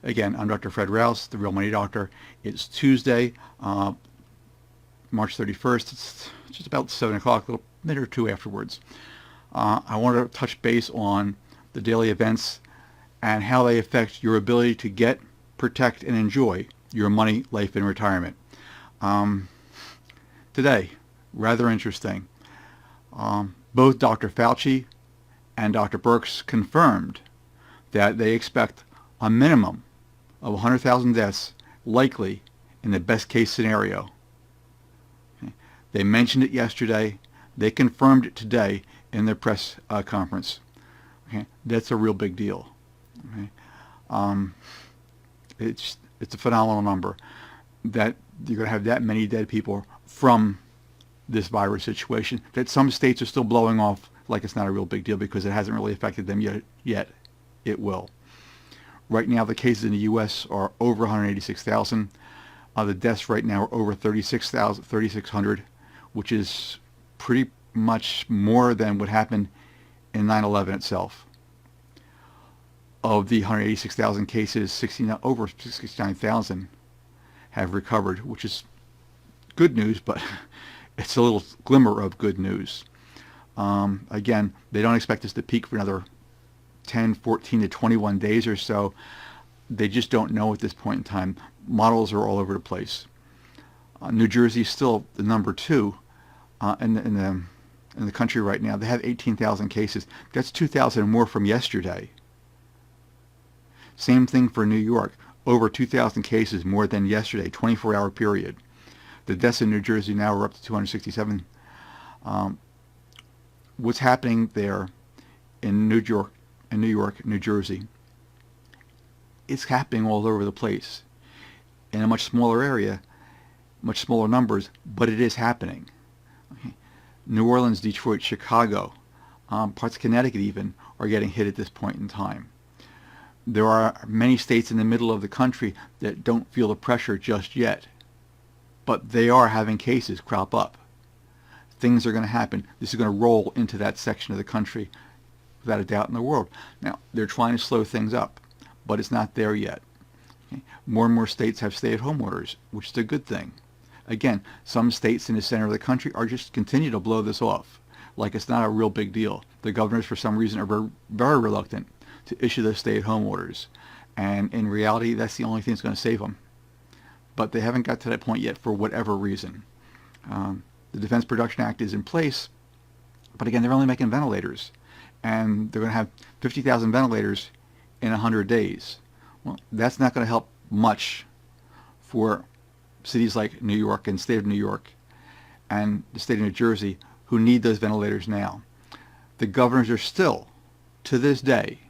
Again, I'm Dr. Fred Rouse, the Real Money Doctor. It's Tuesday, March 31st. It's just about 7 o'clock, a little minute or two afterwards. I wanted to touch base on the daily events and how they affect your ability to get, protect, and enjoy your money, life, and retirement. Today, rather interesting. Both Dr. Fauci and Dr. Birx confirmed that they expect a minimum of 100,000 deaths likely in the best case scenario. Okay. They mentioned it yesterday. They confirmed it today in their press conference. Okay. That's a real big deal. Okay. It's a phenomenal number that you're going to have that many dead people from this virus situation that some states are still blowing off like it's not a real big deal because it hasn't really affected them yet. It will. Right now, the cases in the U.S. are over 186,000. The deaths right now are over 3,600, which is pretty much more than what happened in 9/11 itself. Of the 186,000 cases, over 69,000 have recovered, which is good news, but it's a little glimmer of good news. Again, they don't expect us to peak for another 10, 14 to 21 days or so. They just don't know at this point in time. Models are all over the place. New Jersey is still the number 2 in the country right now. They have 18,000 cases. That's 2,000 more from yesterday. Same thing for New York. Over 2,000 cases more than yesterday, 24-hour period. The deaths in New Jersey now are up to 267. What's happening there in New York, New Jersey, it's happening all over the place in a much smaller area, much smaller numbers, but it is happening. Okay. New Orleans, Detroit, Chicago, parts of Connecticut even are getting hit at this point in time. There are many states in the middle of the country that don't feel the pressure just yet, but they are having cases crop up. Things are going to happen. This is going to roll into that section of the country without a doubt in the world. Now, they're trying to slow things up, but it's not there yet. Okay. More and more states have stay-at-home orders, which is a good thing. Again, some states in the center of the country are just continue to blow this off like it's not a real big deal. The governors, for some reason, are very, very reluctant to issue those stay-at-home orders. And in reality, that's the only thing that's going to save them. But they haven't got to that point yet for whatever reason. The Defense Production Act is in place, but again, they're only making ventilators. And they're going to have 50,000 ventilators in 100 days. Well, that's not going to help much for cities like New York and the state of New York and the state of New Jersey who need those ventilators now. The governors are still, to this day,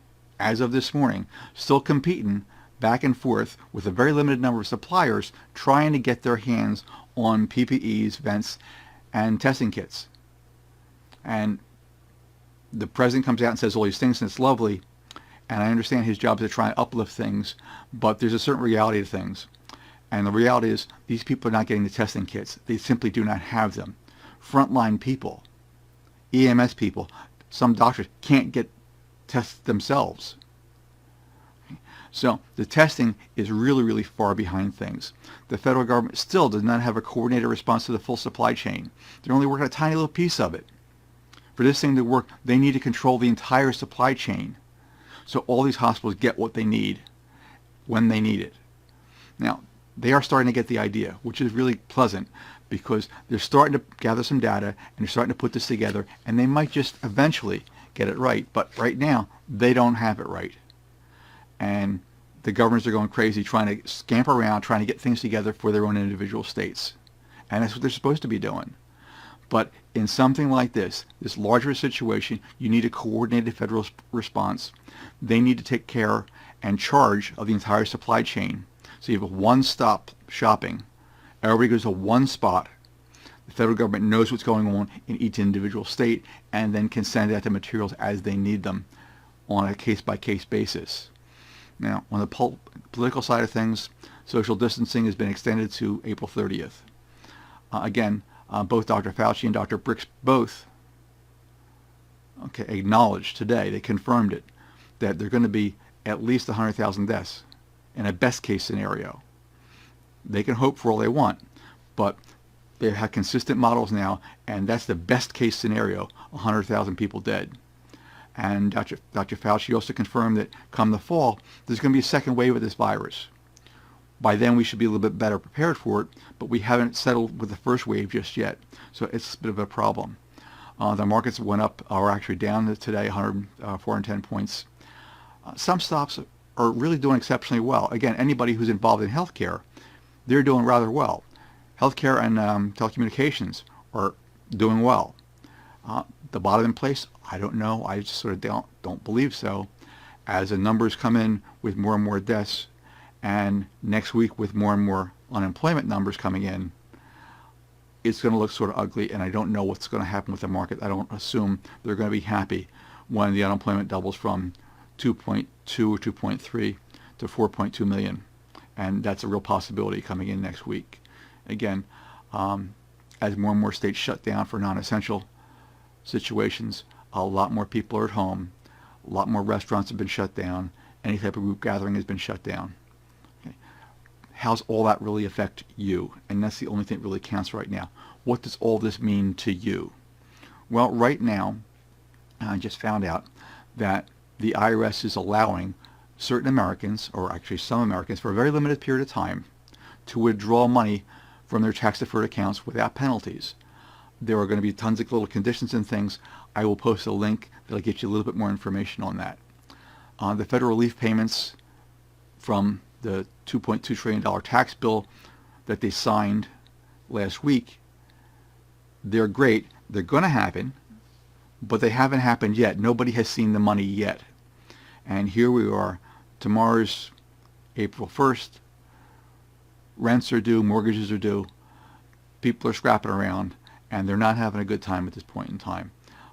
as of this morning, still competing back and forth with a very limited number of suppliers trying to get their hands on PPEs, vents, and testing kits. And the president comes out and says all these things, and it's lovely, and I understand his job is to try and uplift things, but there's a certain reality to things. And the reality is these people are not getting the testing kits. They simply do not have them. Frontline people, EMS people, some doctors can't get tests themselves. So the testing is really, really far behind things. The federal government still does not have a coordinated response to the full supply chain. They're only working a tiny little piece of it. For this thing to work, they need to control the entire supply chain so all these hospitals get what they need when they need it. Now, they are starting to get the idea, which is really pleasant because they're starting to gather some data and they're starting to put this together, and they might just eventually get it right. But right now, they don't have it right. And the governors are going crazy trying to scamper around, trying to get things together for their own individual states. And that's what they're supposed to be doing. But in something like this larger situation, you need a coordinated federal response. They need to take care and charge of the entire supply chain. So you have a one-stop shopping. Everybody goes to one spot. The federal government knows what's going on in each individual state and then can send out the materials as they need them on a case-by-case basis. Now, on the political side of things, social distancing has been extended to April 30th. Again, both Dr. Fauci and Dr. Birx both acknowledged today, they confirmed it, that there are going to be at least 100,000 deaths in a best case scenario. They can hope for all they want, but they have consistent models now, and that's the best case scenario, 100,000 people dead. And Dr. Fauci also confirmed that come the fall, there's going to be a second wave of this virus. By then, we should be a little bit better prepared for it, but we haven't settled with the first wave just yet. So it's a bit of a problem. The markets went up, or actually down today, 410 points. Some stocks are really doing exceptionally well. Again, anybody who's involved in healthcare, they're doing rather well. Healthcare and telecommunications are doing well. The bottom place, I don't know. I just sort of don't believe so. As the numbers come in with more and more deaths, and next week with more and more unemployment numbers coming in, it's going to look sort of ugly, and I don't know what's going to happen with the market. I don't assume they're going to be happy when the unemployment doubles from 2.2 or 2.3 to 4.2 million, and that's a real possibility coming in next week. Again, as more and more states shut down for non-essential situations, a lot more people are at home, a lot more restaurants have been shut down, any type of group gathering has been shut down. Okay. How's all that really affect you? And that's the only thing that really counts right now. What does all this mean to you? Well, right now, I just found out that the IRS is allowing certain Americans, or actually some Americans, for a very limited period of time, to withdraw money from their tax-deferred accounts without penalties. There are going to be tons of little conditions and things. I will post a link that'll get you a little bit more information on that. The federal relief payments from the $2.2 trillion tax bill that they signed last week, they're great. They're going to happen, but they haven't happened yet. Nobody has seen the money yet. And here we are. Tomorrow's April 1st. Rents are due. Mortgages are due. People are scrapping around, and they're not having a good time at this point in time.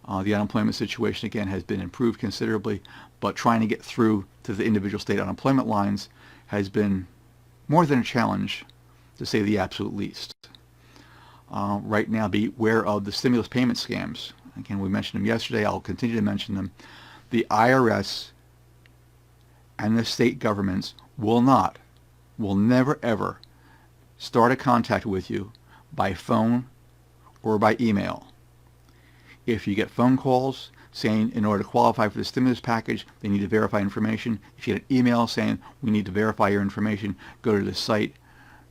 The unemployment situation, again, has been improved considerably, but trying to get through to the individual state unemployment lines has been more than a challenge, to say the absolute least. Right now, beware of the stimulus payment scams. Again, we mentioned them yesterday. I'll continue to mention them. The IRS and the state governments will never, ever start a contact with you by phone or by email. If you get phone calls saying in order to qualify for the stimulus package, they need to verify information. If you get an email saying we need to verify your information, go to the site.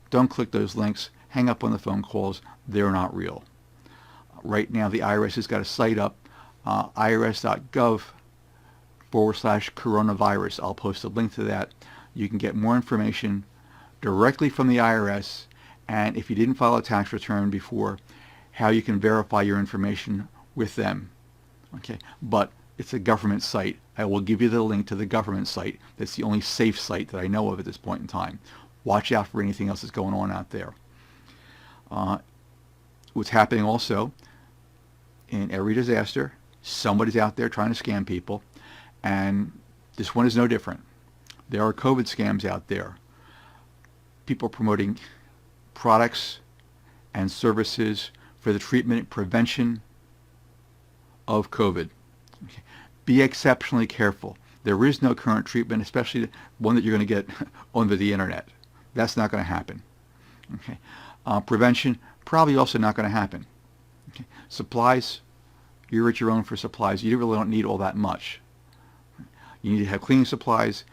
Don't click those links. Hang up on the phone calls. They're not real. Right now, the IRS has got a site up, irs.gov/coronavirus. I'll post a link to that. You can get more information directly from the IRS, and if you didn't file a tax return before, how you can verify your information with them. Okay, but it's a government site. I will give you the link to the government site. That's the only safe site that I know of at this point in time. Watch out for anything else that's going on out there. What's happening also, in every disaster, somebody's out there trying to scam people, and this one is no different. There are COVID scams out there. People promoting products and services for the treatment and prevention of COVID. Okay. Be exceptionally careful. There is no current treatment, especially one that you're going to get over the internet. That's not going to happen. Okay. Prevention, probably also not going to happen. Okay. Supplies, you're at your own for supplies. You really don't need all that much. You need to have cleaning supplies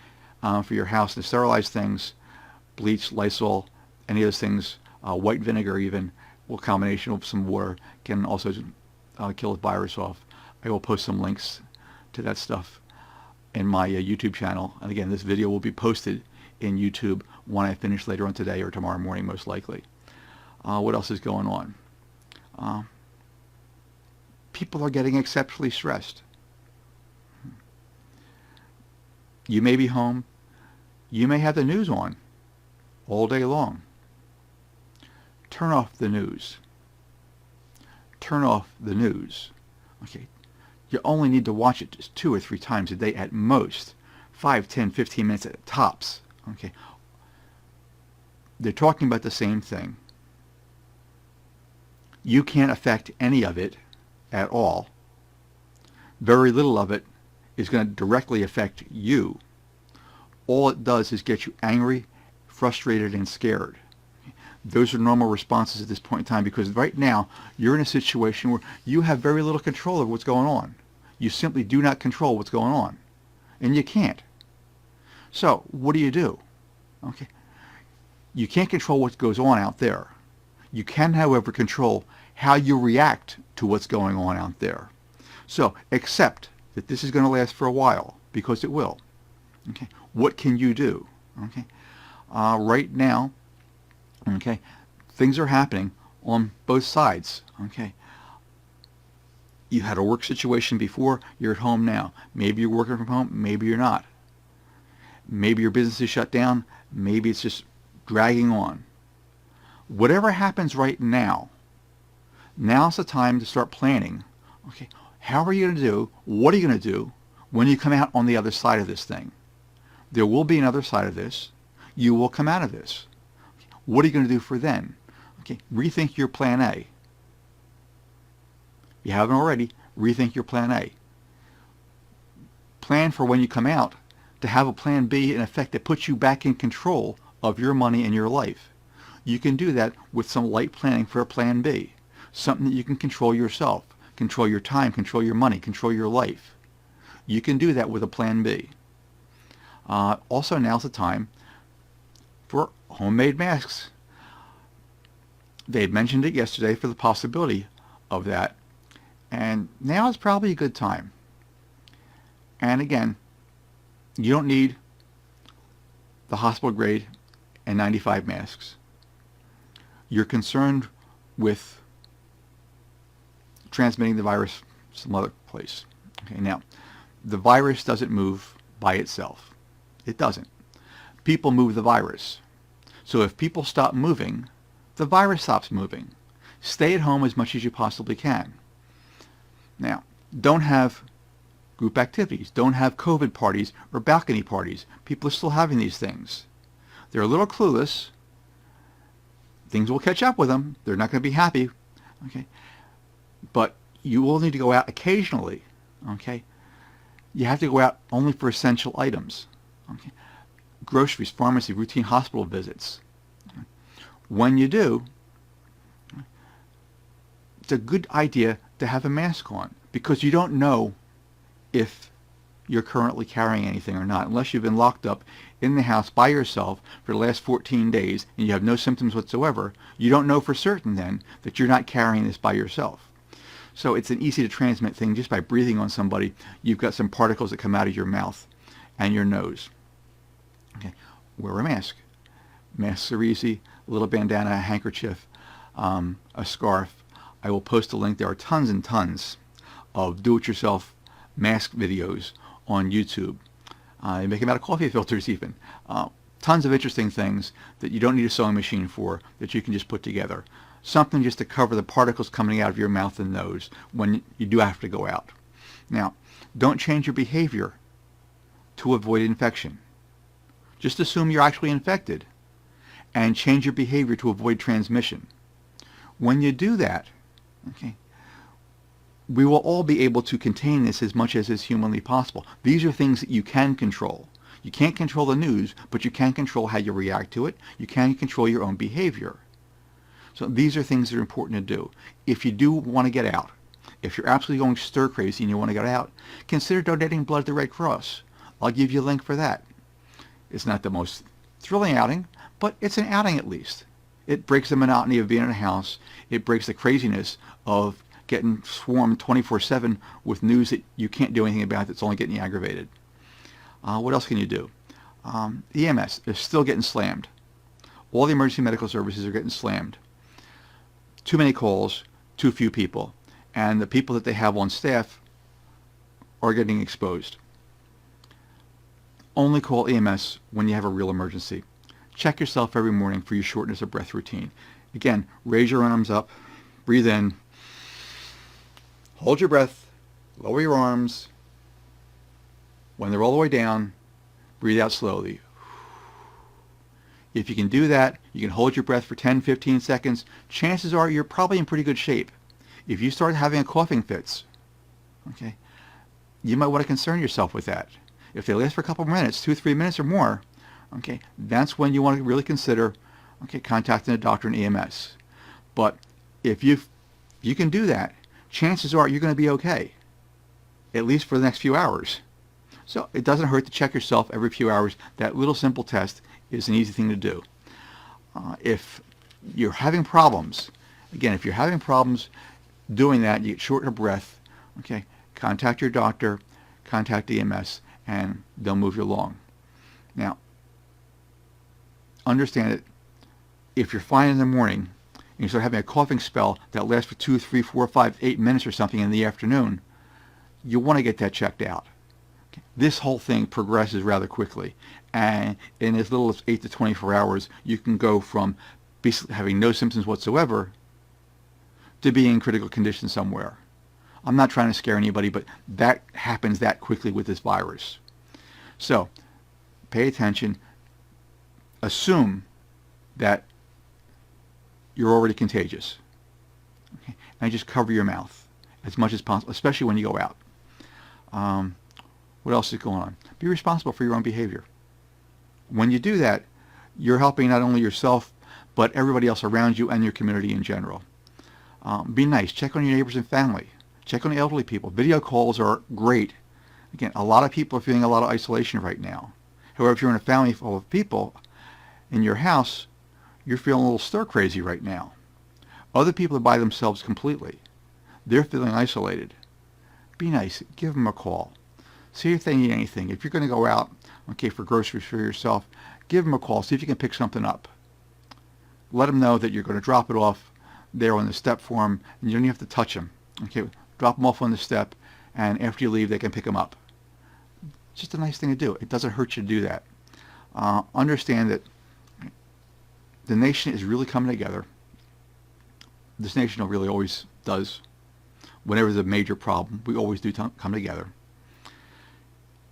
for your house to sterilize things, bleach, Lysol, any of those things, white vinegar even, a combination with some water can also kill the virus off. I will post some links to that stuff in my YouTube channel. And again, this video will be posted in YouTube when I finish later on today or tomorrow morning, most likely. What else is going on? People are getting exceptionally stressed. You may be home. You may have the news on all day long. Turn off the news. Turn off the news. Okay. You only need to watch it just 2 or 3 times a day at most. 5, 10, 15 minutes at tops. Okay. They're talking about the same thing. You can't affect any of it at all. Very little of it is going to directly affect you. all it does is get you angry, frustrated, and scared. Those are normal responses at this point in time, because right now you're in a situation where you have very little control over what's going on. You simply do not control what's going on, and you can't. So what do? Okay, you can't control what goes on out there. You can, however, control how you react to what's going on out there. So accept that this is going to last for a while, because it will. Okay, what can you do? Okay, right now, okay, things are happening on both sides. Okay, you had a work situation before, you're at home now. Maybe you're working from home, maybe you're not. Maybe your business is shut down, maybe it's just dragging on. Whatever happens right now, now's the time to start planning. Okay, how are you going to do, what are you going to do when you come out on the other side of this thing? There will be another side of this. You will come out of this. What are you going to do for then? Okay, rethink your plan A. If you haven't already, rethink your plan A. Plan for when you come out to have a plan B in effect that puts you back in control of your money and your life. You can do that with some light planning for a plan B. Something that you can control yourself, control your time, control your money, control your life. You can do that with a plan B. Also, now's the time for homemade masks. They had mentioned it yesterday for the possibility of that, and now is probably a good time. And again, you don't need the hospital grade N95 masks. You're concerned with transmitting the virus some other place. Okay, now, the virus doesn't move by itself. It doesn't. People move the virus. So if people stop moving, the virus stops moving. Stay at home as much as you possibly can. Now, don't have group activities. Don't have COVID parties or balcony parties. People are still having these things. They're a little clueless. Things will catch up with them. They're not going to be happy. Okay, but you will need to go out occasionally. Okay, you have to go out only for essential items. Okay, groceries, pharmacy, routine hospital visits. Okay. When you do, it's a good idea to have a mask on, because you don't know if you're currently carrying anything or not, unless you've been locked up in the house by yourself for the last 14 days and you have no symptoms whatsoever. You don't know for certain then that you're not carrying this by yourself. So it's an easy to transmit thing. Just by breathing on somebody, you've got some particles that come out of your mouth and your nose. Okay, wear a mask. Masks are easy. A little bandana, a handkerchief, a scarf. I will post a link. There are tons and tons of do-it-yourself mask videos on YouTube. You make them out of coffee filters even. Tons of interesting things that you don't need a sewing machine for, that you can just put together. Something just to cover the particles coming out of your mouth and nose when you do have to go out. Now, don't change your behavior to avoid infection. Just assume you're actually infected and change your behavior to avoid transmission. When you do that, okay, we will all be able to contain this as much as is humanly possible. These are things that you can control. You can't control the news, but you can control how you react to it. You can control your own behavior. So these are things that are important to do. If you do want to get out, if you're absolutely going stir crazy and you want to get out, consider donating blood to the Red Cross. I'll give you a link for that. It's not the most thrilling outing, but it's an outing at least. It breaks the monotony of being in a house. It breaks the craziness of getting swarmed 24/7 with news that you can't do anything about, that's only getting you aggravated. What else can you do? EMS is still getting slammed. All the emergency medical services are getting slammed. Too many calls, too few people. And the people that they have on staff are getting exposed. Only call EMS when you have a real emergency. Check yourself every morning for your shortness of breath routine. Again, raise your arms up, breathe in, hold your breath, lower your arms. When they're all the way down, breathe out slowly. If you can do that, you can hold your breath for 10-15 seconds, chances are you're probably in pretty good shape. If you start having coughing fits, okay, you might want to concern yourself with that. If they last for a couple of minutes, 2 or 3 minutes or more, okay, that's when you want to really consider, okay, contacting a doctor and EMS. But if you can do that, chances are you're going to be okay, at least for the next few hours. So it doesn't hurt to check yourself every few hours. That little simple test is an easy thing to do. If you're having problems, again, if you're having problems doing that, you get short of breath, okay, contact your doctor, contact EMS, and they'll move you along. Now, understand that if you're fine in the morning and you start having a coughing spell that lasts for 2, 3, 4, 5, 8 minutes or something in the afternoon, you want to get that checked out. Okay. This whole thing progresses rather quickly, and in as little as 8 to 24 hours, you can go from basically having no symptoms whatsoever to being in critical condition somewhere. I'm not trying to scare anybody, but that happens that quickly with this virus. So, pay attention. Assume that you're already contagious. Okay? And just cover your mouth as much as possible, especially when you go out. What else is going on? Be responsible for your own behavior. When you do that, you're helping not only yourself, but everybody else around you and your community in general. Be nice. Check on your neighbors and family. Check on the elderly people. Video calls are great. Again, a lot of people are feeling a lot of isolation right now. However, if you're in a family full of people in your house, you're feeling a little stir crazy right now. Other people are by themselves completely. They're feeling isolated. Be nice. Give them a call. See if they need anything. If you're going to go out, okay, for groceries for yourself, give them a call. See if you can pick something up. Let them know that you're going to drop it off there on the step for them, and you don't even have to touch them. Okay, drop them off on the step, and after you leave, they can pick them up. It's just a nice thing to do. It doesn't hurt you to do that. Understand that the nation is really coming together. This nation really always does. Whenever there's a major problem, we always do come together.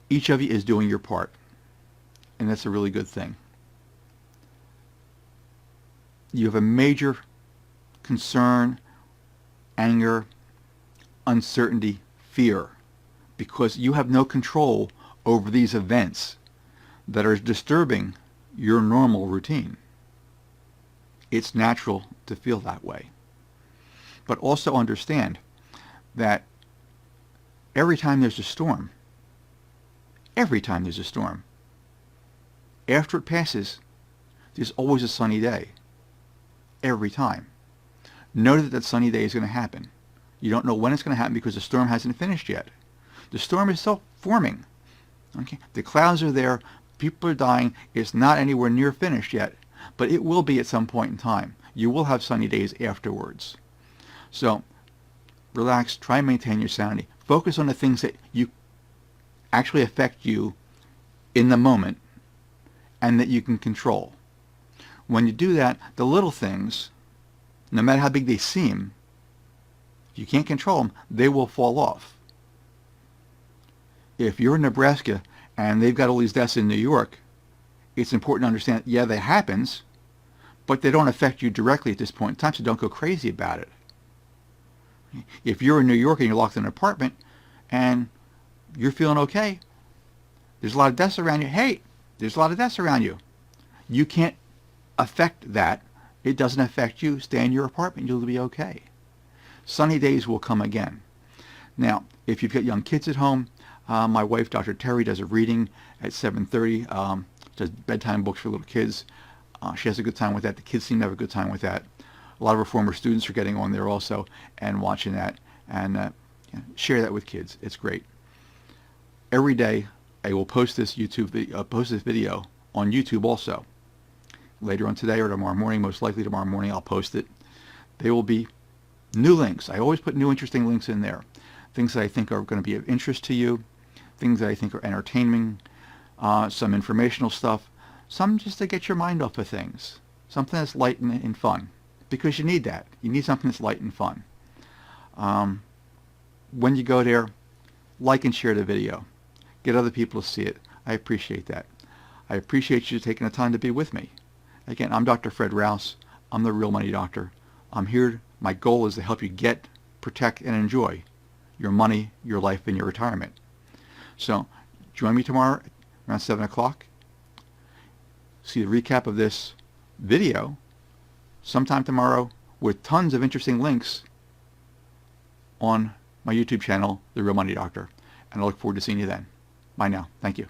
Each of you is doing your part, and that's a really good thing. You have a major concern, anger, uncertainty, fear, because you have no control over these events that are disturbing your normal routine. It's natural to feel that way. But also understand that every time there's a storm, after it passes, there's always a sunny day. Every time. Know that sunny day is going to happen. You don't know when it's going to happen because the storm hasn't finished yet. The storm is still forming. Okay? The clouds are there. People are dying. It's not anywhere near finished yet, but it will be at some point in time. You will have sunny days afterwards. So, relax. Try and maintain your sanity. Focus on the things that you actually affect you in the moment and that you can control. When you do that, the little things, no matter how big they seem, if you can't control them, they will fall off. If you're in Nebraska and they've got all these deaths in New York, it's important to understand, yeah, that happens, but they don't affect you directly at this point in time, so don't go crazy about it. If you're in New York and you're locked in an apartment and you're feeling okay, there's a lot of deaths around you. Hey, there's a lot of deaths around you. You can't affect that. It doesn't affect you. Stay in your apartment. You'll be okay. Sunny days will come again. Now, if you've got young kids at home, my wife, Dr. Terry, does a reading at 7:30. Does bedtime books for little kids. She has a good time with that. The kids seem to have a good time with that. A lot of her former students are getting on there also and watching that, and share that with kids. It's great. Every day, I will post this video on YouTube also. Later on today or tomorrow morning, most likely tomorrow morning, I'll post it. There will be new links. I always put new interesting links in there. Things that I think are going to be of interest to you, things that I think are entertaining, some informational stuff, some just to get your mind off of things, something that's light and fun, because you need that. You need something that's light and fun. When you go there, like and share the video. Get other people to see it. I appreciate that. I appreciate you taking the time to be with me. Again, I'm Dr. Fred Rouse. I'm the Real Money Doctor. I'm here. My goal is to help you get, protect, and enjoy your money, your life, and your retirement. So Join me tomorrow around 7 o'clock. See the recap of this video sometime tomorrow with tons of interesting links on my YouTube channel, The Real Money Doctor. And I look forward to seeing you then. Bye now. Thank you.